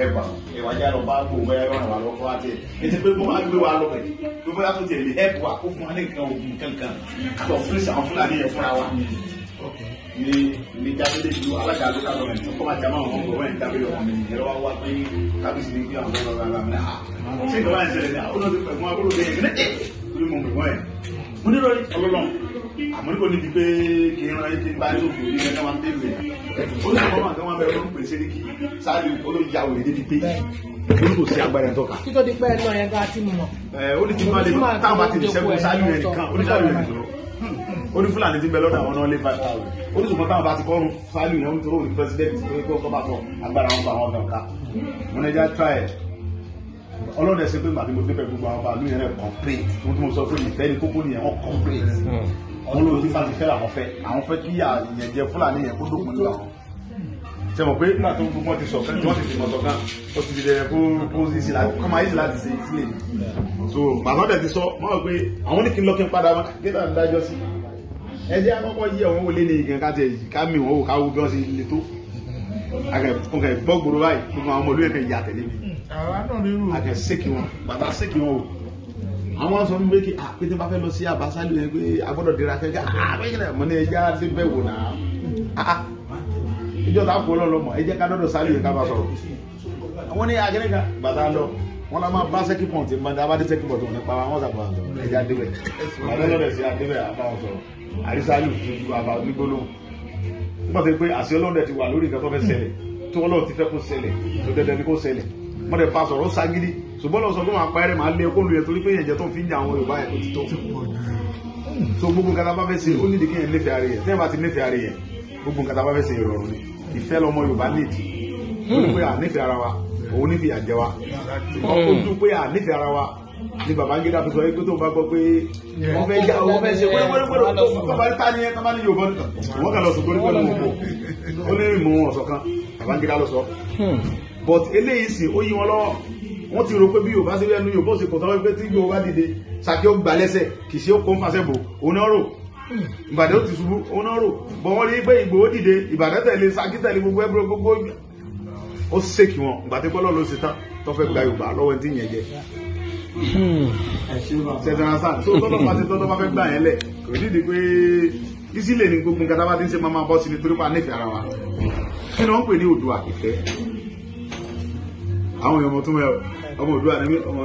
ẹ̀bà ẹ̀wà jẹ́ lọ bá gbòó bẹ́ẹ̀ rọrùn wà lọ́kọ́ àti ètò pé wọ́n á gbé wa lọ́bẹ̀ pé bóyá tó tẹ̀lé ẹ̀pù wa kó fún wa ní nǹkan òògùn kankan kátó fúnṣẹ́ àwọn Fúlàní yẹn fúnra wa ní jábélé ju alága lókà lọ́wọ́ tó kọ́ máa jámọ́ àwọn ọmọ ẹ̀ jábélé ọmọ mi ẹ̀rọ wa wá pé kábíyèsí ní bí àwọn ọmọ ọmọ mi náà ṣé ìjọba ẹ̀ ṣẹlẹ̀ ní àwọn olóòtú pẹ̀lú abúlé bẹ́ẹ̀ ní ẹ̀ torí mo mọ̀ ẹ̀ mo nílò ọlọ́lọ́ àmọ́ ní kò ní di pé kí n ra ike bá yóò gbòòrí ẹ̀ka máa ń bẹ̀rù ẹ̀ olùkọ́ máa tẹ́wọ́n bẹ̀rẹ̀ olóòpè sẹ́ríkì sáájú olóyàwó èdè bíi pé olùkọ́ sí agbára ẹ̀tọ́ka. kí tó di pẹ́ ẹ̀ náà yẹn ká tí mo mọ̀. ó ní ti máa lè táwọn bá ti di sẹ́gun sáájú yẹn nìkan oníkàwé yẹn nìkan ó ní Fúlàní ti bẹ lọ́dọ̀ àwọn náà lé 5,000 ó ní ṣùgbọ́n táwọn bá ti kọ́run sáájú yẹn ń tó ní pẹ́sidẹ́ntì tó ní kó kọ́ bá tọ̀ agbára wọn bá wọn dàn ká wọn ẹja try ọlọ́dẹ ṣe pé màdìmọ̀ débẹ̀ gbogbo àwọn bàálù yẹn rẹ̀ complete mo tún sọ pé ìfẹ́ ni kókó nìyẹn wọ́n complete wọn ló ti fàtí fẹ́ làwọn fẹ́ kí ìyẹn jẹ Fúlàní yẹn kó dókun nígbà wọn ṣe mọ̀ pé nígbà tó gbogbo wọn ti sọ fẹ́ tí wọ́n ti fi mọ̀ sọ kan ó ti di dẹ̀ kó sí sí láti kọ́ máa yí sí láti ṣe sílẹ̀ so bàbá dẹ̀ ti sọ wọ́n rò pé àwọn ní kí n lọ kí n padà wọn kí n dájọ́ sí ẹjẹ́ àkọ́kọ́ yí ọ̀wọ́n wọlé ní ìgbìyàn ká mi wọ́n wò ká wo bí wọ́n ṣe le tó akẹ́ gbọ́ gbòòrò báyìí gbogbo àwọn ọmọ olóyè kan ìyá tẹ̀lé mi akẹ́ sékì wọn bàtà sékì wọn o àwọn sọ fún mi pé pété bá fẹ́ lọ sí àbásálù yẹn pé agbọ́dọ̀ dira kẹ́kẹ́ àbẹ́yẹlẹ̀ mọ́ ní ẹja débẹ̀ wò náà ìjọ tá a kó lọ́lọ́mọ ẹjẹ́ ká dọ́dọ̀ sálù yẹn ká bá sọ̀rọ̀ àwọn ní agẹ́nìkan bàtà lọ wọn la máa bá sẹ́kì pọ̀ǹtì mbàdà abádé sẹ́kì pọ̀ǹtì wọn nípa wọn sàbọ̀ àtọ̀ ẹja débẹ̀ àbẹ́lọ́dẹ̀ sí adébẹ̀ àbáwọn sọ̀rọ̀ àrísálù tuntun àbá onígbólóhùn nígbà tó pé àṣẹ ọlọ́dẹ ti wà lórí nǹkan tó fẹ́ ṣẹlẹ̀ tó ọlọ́run ti fẹ́ kó ṣẹlẹ̀ tó dẹ́dẹ́ ni kó ṣẹlẹ̀ wọ́n dẹ̀ bá sọ̀rọ̀ ó ságídí ṣùgbọ́n lọ sọ pé máa parẹ́ máa lé ẹkọ́ lu yẹn torí pé ìyẹn tó ń fi ń jà àwọn Yorùbá yẹn tó ti tó so gbogbo nǹkan tá a bá fẹ́ ṣe ó nídìí kéèyàn nífẹ̀ẹ́ ara yẹn tẹ́yìn bá ti nífẹ̀ẹ́ ara yẹn gbogbo nǹkan tá a bá fẹ́ ṣe ìrọ̀rùn ni ìfẹ́ lọmọ Yorùbá nídìí ó ní pé à nífẹ̀ẹ́ ara wa òun nífẹ̀ẹ́ àjẹ wa ó dún pé à nífẹ̀ẹ́ ara wa ni Babangida fi sọ pé tó bá gbọ́ pé wọ́n fẹ́ jà wọ́n fẹ́ ṣe wẹ́rẹ́wẹ́rẹ́ bàbá ta ni ẹ tán bá ní Yorùbá nìkan wọ́n kàn lọ sọ torí pẹ̀lú òkú ó ní ìmọ̀ ọ̀sọ̀ kan Babangida lọ sọ but eléyìí sì ó yí wọn lọ́wọ́ wọ́n ti rò pé bí Yorùbá sí ẹnu Yorùbá sì kò tán pé tí Yorùbá dìde Ṣakí ó gbà lẹ́sẹ̀ kì í ṣe ó kó ń fàṣẹ bò onáró Ìbàdàn ó ti ṣubú onáró bọ̀ wọ́n rí pé Ìgbòho dìde Ìbàdàn tẹ̀lé Ṣakí tẹ̀lé gbogbo ẹgbẹ́ gbogbo ó ṣèkì wọn ìgbà tí pọ́lọ́ ló ṣe tán tó fẹ́ gba Yorùbá lọ́wọ́ ẹni tí yẹn jẹ ṣẹ̀dá sáà tó tọ́lọ́ bá ti tọ́lọ́ bá fẹ́ gbà yẹn lẹ̀ kò dídì pé ìsílẹ̀ ní gbogbo nǹkan tá a bá ti ń ṣe máa bọ́ sí ni torí pa nífẹ̀ẹ́ ara wa kí ni wọ́n ń pè ní Oòduà ìfẹ́ àwọn èèyàn tó mẹ́ ọmọ Oòduà ní ọmọ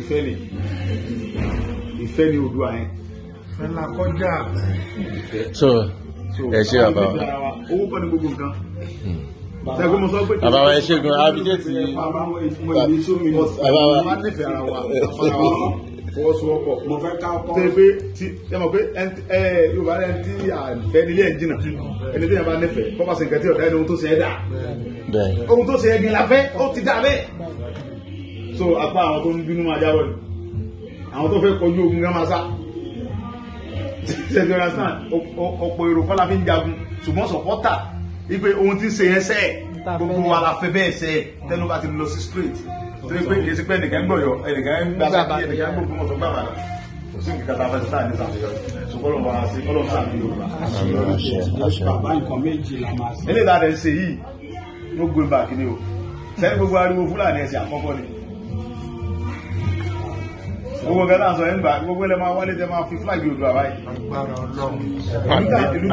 ìfẹ́ ni ìfẹ́ ni Oòduà yẹn fẹ́ la kọjá so ẹ ṣe bàbá owó kọ́ ni gbogbo nǹkan bàbá wa ẹ ṣe gan abidjeti bàbá wa nífẹ̀ẹ́ ara wa fọwọ́sowọ́pọ̀ mo fẹ́ ká kọ́ ṣe pé ẹ mọ̀ pé Yorùbá rẹ̀ tí àfẹ́ nílé ẹ̀ jìnnà ẹni tí yẹn bá nífẹ̀ẹ́ kọ́ bá ṣe nǹkan tí ọ̀dà ẹni ohun tó ṣe é dà ohun tó ṣe é gbin la fẹ́ ó ti dà bẹ́ẹ̀ so apá àwọn tó ń bínú máa jábọ̀ ni àwọn tó fẹ́ kọjú ogun gan máa sá ṣètò ìrànṣán ọ̀pọ̀ èrò kọ́lá fi ń jagun ṣùgbọ́n sọ̀pọ́tà wípé ohun tí ń ṣe yẹn sẹ́ẹ̀ gbogbo wa la fẹ́ bẹ́ẹ̀ sẹ́ẹ̀ tẹnu bá ti lọ sí straight torí pé kì í sí pé ẹnìkan gbọ̀yọ̀ ẹnìkan ń gbà sáà ẹnìkan gbogbo mọ̀tò gbà bàdà kò sí nǹkan tá a fẹ́ sáà ní sàmìyàn ṣùgbọ́n lọ́wọ́ wa sí ọlọ́run sáà ní Yorùbá. bàbá nǹkan méjì la máa ṣe. eléyìí láti ṣe yìí ló gbé báàkì ni o sẹ́ni gbogbo ariwo Fúlàní ẹ̀sìn àkọ́kọ́ ni gbogbo nǹkan náà sọ ẹ̀ ń gbà gbogbo ẹ̀ máa wálé tẹ́ máa fi fúlàgì Oòduà báyìí. agbára Ọlọ́run. ìlú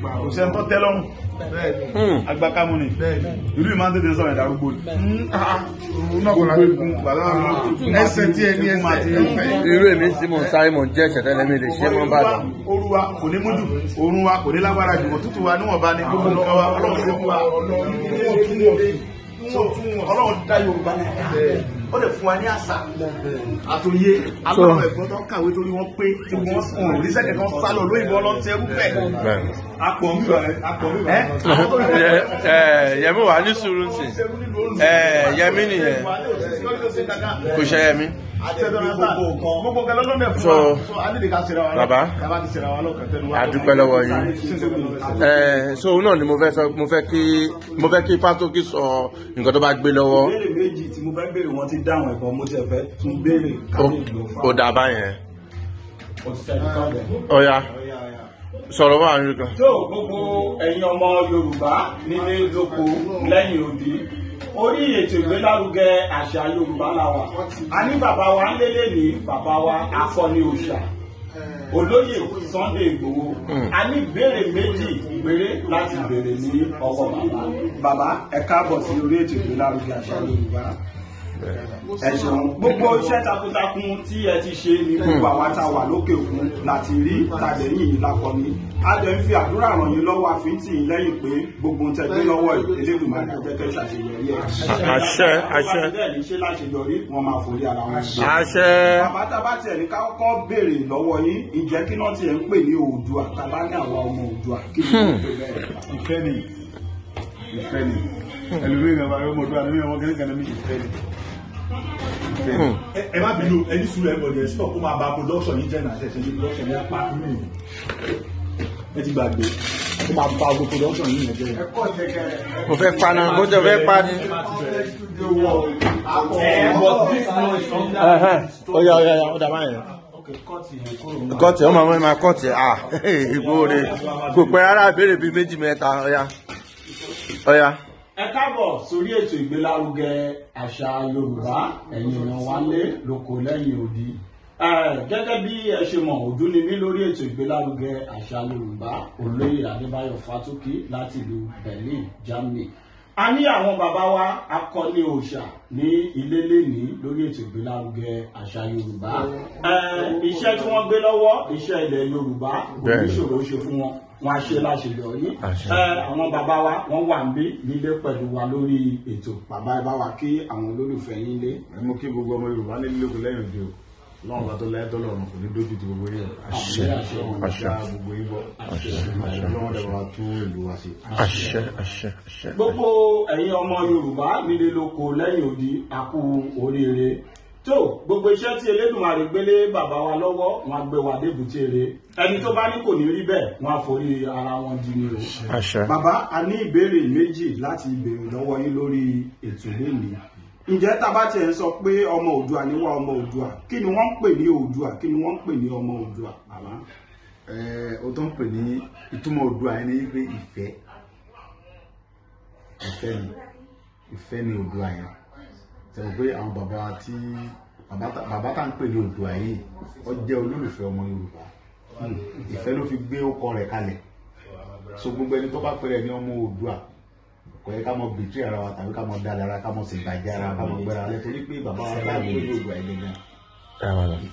kò sẹ́ni tó tẹ́ lọ́rùn agbákámú ni ìlú ìmáà ń tètè sọ̀rọ̀ ìdarúgbó ni. ẹsẹ̀ tí ẹni ẹsẹ̀ irú èmi sí mò ń sáré mò ń jẹ́ ìṣẹ̀tẹ́lẹ̀ mi lè ṣe mọ́ bàdàn. Òru wa kò ní múdù òórùn wa kò ní lágbára jù òtútù wa níwọ̀nba ní gbogbo nǹkan wa Ọlọ́run ṣe fún wa Ọlọ́run dá Yorùbá ó lè fún wa ní àṣà àtòyé aláwọ̀ ẹ̀gbọ́n tó kàwé torí wọ́n pé tí wọ́n sùn oríṣẹ́ kẹ̀kọ́ sálọ lóyìnbó ọlọ́ntẹ́rú bẹ́ẹ̀. Yẹmí wà ní sùúrù sí Yẹmí nìyẹn kò ṣe Yẹmí. So bàbá adúpẹ́ lọ́wọ́ yín so náà ni mo fẹ́ kí Fátókí sọ nǹkan tó bá gbé lọ́wọ́. ìbéèrè méjì tí mo fẹ́ béèrè wọn ti dáhùn ẹ̀kọ́ mo ti fẹ́ tún béèrè kárí ìlú fa. ó dà báyẹn. Ọya. sọ̀rọ̀ máa ń rí kan. tó gbogbo ẹ̀yin ọmọ Yorùbá nílé lóko lẹ́yìn odi orí ètò ìgbélárugẹ àṣà Yorùbá la wà. A ní bàbá wa ń lélẹ̀ ní bàbá wa akọni òòṣà olóyè Sunday Igboho. A ní ìbéèrè méjì péré láti béèrè ní ọwọ́ bàbá. Bàbá ẹ káàbọ̀ sí orí ètò ìgbélárugẹ àṣà Yorùbá. Ẹ ṣeun gbogbo iṣẹ́ takuntakun tí ẹ ti ṣe ní gbogbo àwa tá a wà lókè òkun láti rí tàdéyìn yìí lákọni. A jẹ́ ń fi àdúrà ràn yín lọ́wọ́ àfíntì lẹ́yìn pé gbogbo ń tẹ́gbẹ́ lọ́wọ́ Elédùmarè jẹ́kẹ́ ṣàṣeyọrí ẹ̀. Àṣẹ àṣẹ. Bẹ́ẹ̀ ṣe láṣeyọrí wọn máa forí ara wọn ṣe. Àṣẹ. Bàbá tábà tiẹ̀ ní ká kọ́kọ́ béèrè lọ́wọ́ yín ìjẹ́ kí náà tiẹ̀ ń pè ní Oòduà tàbá ní àwa ọmọ Oòduà kí ni wọ́n pè bẹ́ẹ̀. Ìfẹ́ ni ẹlòmíràn bá yọ ọmọ Oòduà ní ọmọ kẹ́kẹ́ ní ìfẹ́ ni. Ẹ má bínú ẹni sùúrù ẹ bọ̀dẹ̀ stop kó máa ba production yìí jẹ́ náà ṣẹ̀ṣẹ̀ ní production yẹn pa nínú ẹ ti gbàgbé kó máa ba gbogbo production yìí yẹn jẹ́. Mo fẹ́ paná mo jẹ́ fẹ́ pa ni. Ọya ọ̀dà máa yẹn. Kọ́ọ̀tì ọmọ ọmọ máa kọ́ọ̀tì Ìgbòho rẹ̀ kò pẹ́ rárá béèrè bíi méjì mẹ́ta ọya. Ẹ káàbọ̀ sórí ètò ìgbélárugẹ àṣà Yorùbá ẹ̀yin èèyàn wa lé lóko lẹ́yìn odi. Gẹ́gẹ́ bí ẹ ṣe mọ̀ Òdú ni mí lórí ètò ìgbélárugẹ àṣà Yorùbá Olóyè Adébáyọ̀ Fátókí láti ìlú Berlin, Germany. A ní àwọn bàbá wa akọni òòṣà ní ilé lẹ́ni lórí ètò ìgbélárugẹ àṣà Yorùbá. Iṣẹ́ tí wọ́n gbé lọ́wọ́ iṣẹ́ ilẹ̀ Yorùbá oníṣòro ṣe fún wọn wọn a ṣe láṣeyọrí. Àwọn bàbá wa wọ́n wà nílé pẹ̀lú wa lórí ètò. Bàbá ẹ bá wa kí àwọn olólùfẹ́ yín lé. Mo kí gbogbo ọmọ Yorùbá nílé lóko lẹ́yìn òde o lọ́wọ́n bá tó lẹ́yìn tó lọ́rùn kò ní dójú ti gbogbo yìí. Àṣẹ àṣẹ gbogbo yìí bọ́ lọ́wọ́n dẹ̀ wá tún ìlú wa ṣe. àṣẹ àṣẹ àṣẹ. Gbogbo ẹ̀yin ọmọ Yorùbá nílé lóko lẹ́yìn odi a kú oríire. Tó gbogbo iṣẹ́ tí Elédùmarè gbélé bàbá wa lọ́wọ́ wọn á gbé wa débùté re. Ẹni tó bá ní kò ní rí bẹ́ẹ̀ wọn á forí ara wọn di ni o. Àṣẹ. Bàbá a ní ìbéèrè méjì láti béèrè lọ́wọ́ yín lórí ètò lónìí. Ǹjẹ́ tá bá tiẹ̀ ń sọ pé ọmọ Oòduà ni wá ọmọ Oòduà kí ni wọ́n ń pè ní Oòduà kí ni wọ́n ń pè ní ọmọ Oòduà bàbá? O tó ń pè ní ìtumọ̀ Oòduà yẹn ni pé ìfẹ́ ni Oòduà yẹn. Sẹ́wọ̀n pé àwọn bàbá tá ń pè ní Oòduà yìí ó jẹ́ olólùfẹ́ ọmọ Yorùbá. Ìfẹ́ ló fi gbé ọkọ rẹ̀ kalẹ̀. So gbogbo ẹni tó bá pẹ̀rẹ̀ ní ọmọ Oòduà kò yẹ ká mọ bìtì ara wa tàbí ká mọ dalẹ̀ ara ká mọ sì bàjẹ́ ara ká mọ gbẹ́ra alẹ́ torí pé bàbá wa bá gbé Oòduà yìí gan.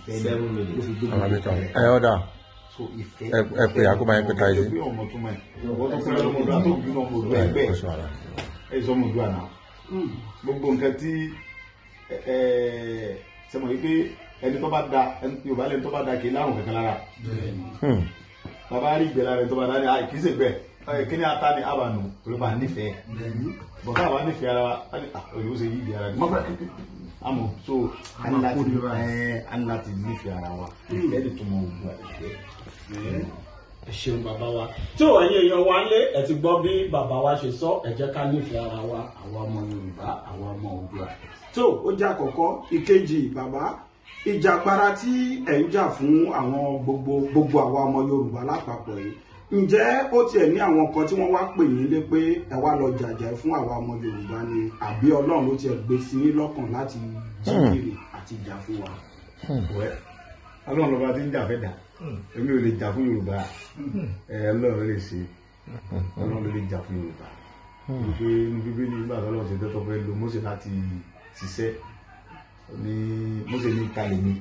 Ìfẹ́ ló fi gbé ọkọ rẹ̀. Ẹ ọ̀dà ẹ pè àkóbá yẹn pé ká yìí. Ọmọ tó mọ̀ ẹ́ wọ́n tó pẹ̀lú ọmọ Oòduà tó bí ọmọ Oòduà ẹgbẹ́ ẹ̀ sọ ọmọ Oòduà náà. Gbogbo nǹkan tí sẹ́mo yìí pé ẹni tó bá da Yorùbá lẹ́ni tó bá da kì í lárùn kankan lára. Bàbá rí ìgbẹ́ lára ẹni tó bá da ní kì í ṣe gbẹ́ kí ni ata ni àbànú torí bá nífẹ̀ẹ́ bọ̀dá àbá nífẹ̀ẹ́ ara wa òyìnbó ṣe yí ìdí ara ni àmọ́ so a ní láti nífẹ̀ẹ́ ara wa ìfẹ́ lè túmọ̀ Oòduà ìfẹ́. Ẹ ṣeun bàbá wa. Tó ẹ̀yin èèyàn wa lé ẹ ti gbọ́ bí bàbá wa ṣe sọ ẹ jẹ́ ká nífẹ̀ẹ́ ara wa àwa ọmọ Yorùbá àwa ọmọ Oòduà. Tó ó jẹ́ àkọ́kọ́. Ìkejì bàbá ìjàgbara tí ẹ̀ ń jà fún àwọn gbogbo àwa ọmọ Yorùbá lápapọ̀ yìí ǹjẹ́ ó tiẹ̀ ní àwọn kan tí wọ́n wá pè yín lé pé ẹ wá lọ jàjà fún àwa ọmọ Yorùbá ni àbí Ọlọ́run ló tiẹ̀ gbé sí yín lọ́kàn láti jíkiri àti jà fún wa? Ọlọ́run lọ́ba tí ń jà fẹ́ dà èmi ò lè jà fún Yorùbá Ọlọ́run lè ṣe Ọlọ́run ló lè jà fún Yorùbá. Wípé inú Bíbélì nígbà tó Ọlọ́run ṣe tẹ́tọ́ fẹ́ lo Mósè láti ṣiṣẹ́ ní Mósè ní kalẹ̀ mi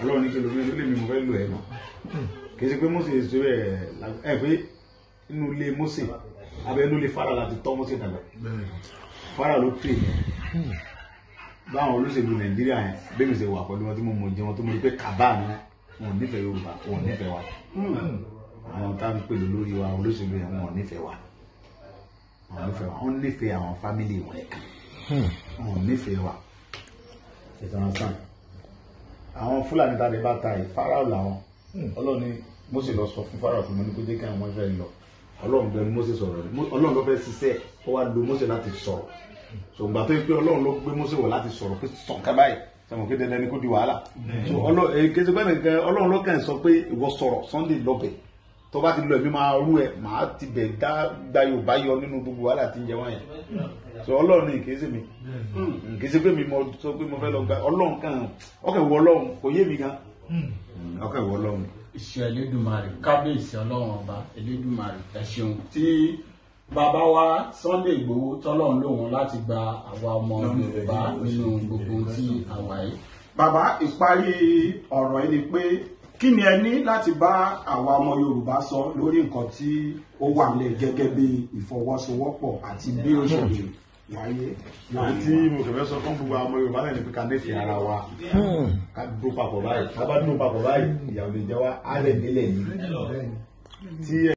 Ọlọ́run ní kí ló lè mi mo fẹ́ lò ẹ̀ náà kì í ṣe pé Mósè ṣe ẹ pé inú ilé Mósè abẹ inú ilé Fáráò láti tọ́ Mósè dàgbà Fáráò ló pè é báwọn olóṣèlú Nàìjíríà yẹn bẹ́ẹ̀ mi ṣe wà pẹ̀lú wọn tí mo mọ̀ jẹ́ wọn tó mọ̀ ní pé kàbá ni wọn ò nífẹ̀ẹ́ Yorùbá wọn ò nífẹ̀ẹ́ wa àwọn tá à ń pè lórí wa olóṣèlú yẹn wọn ò nífẹ̀ẹ́ wa wọn nífẹ̀ẹ́ àwọn fámìlì wọn nìkan wọn ò nífẹ̀ẹ́ wa ìtàn sàn àwọn Fúlàní tá a lè bá ta yìí Fáráò làwọn Ọlọ́run ni Mósè lọ sọ fún Fáráò fún mi ní kó jẹ́ kí àwọn Ísírẹ́lì lọ Ọlọ́run bẹ Mósè sọ̀rọ̀ Ọlọ́run ló fẹ́ ṣiṣẹ́ ó wá lo Mósè láti sọ̀rọ̀ ṣùgbọ́n tó yẹ pé Ọlọ́run ló gbé Mósè wọ̀ láti sọ̀rọ̀ pé sọ̀n ká báyìí sọ̀rọ̀ pé dandan ni kó di wàhálà Ọlọ́run ló kàn sọ pé ìwọ sọ̀rọ̀ Sunday lọ́bẹ̀ tó bá ti lọ ẹ̀mí máa rú ẹ màá ti bẹ̀ gba Yorùbá yọ nínú gbogbo wàhálà tí ń jẹ wọ́n yẹn so Ọlọ́run ní kìí ṣe mi kìí ṣe pé mi mo sọ pé mo fẹ́ lọ gba Ọlọ́run kan ọkẹ́ wọ Ọlọ́run kò yé mi gan ọkẹ́ wọ Ọlọ́run. iṣẹ́ Elédùmarè kábíyèsí Ọlọ́run ọba Elédùmarè ẹ ṣeun tí bàbá wa Sunday Igboho tọ́lọ́run lòun láti gba àwa ọmọ Yorùbá nínú gbogbo tí àwa yìí. bàbá ìparí ọ̀rọ̀ yìí ni pé kí ni ẹ ní láti bá àwa ọmọ Yorùbá sọ lórí nǹkan tí ó wà nílẹ̀ gẹ́gẹ́ bí ìfọwọ́sowọ́pọ̀ àti bí ó ṣe lè wáyé. àti mo kẹfẹ́ sọ fún gbogbo àwọn ọmọ Yorùbá náà ní pé ká nífẹ̀ẹ́ ara wa ká dúró papọ̀ báyìí ká bá dúró papọ̀ báyìí ìyàwó lè jẹ́ wá á lẹ̀ nílẹ̀ yìí.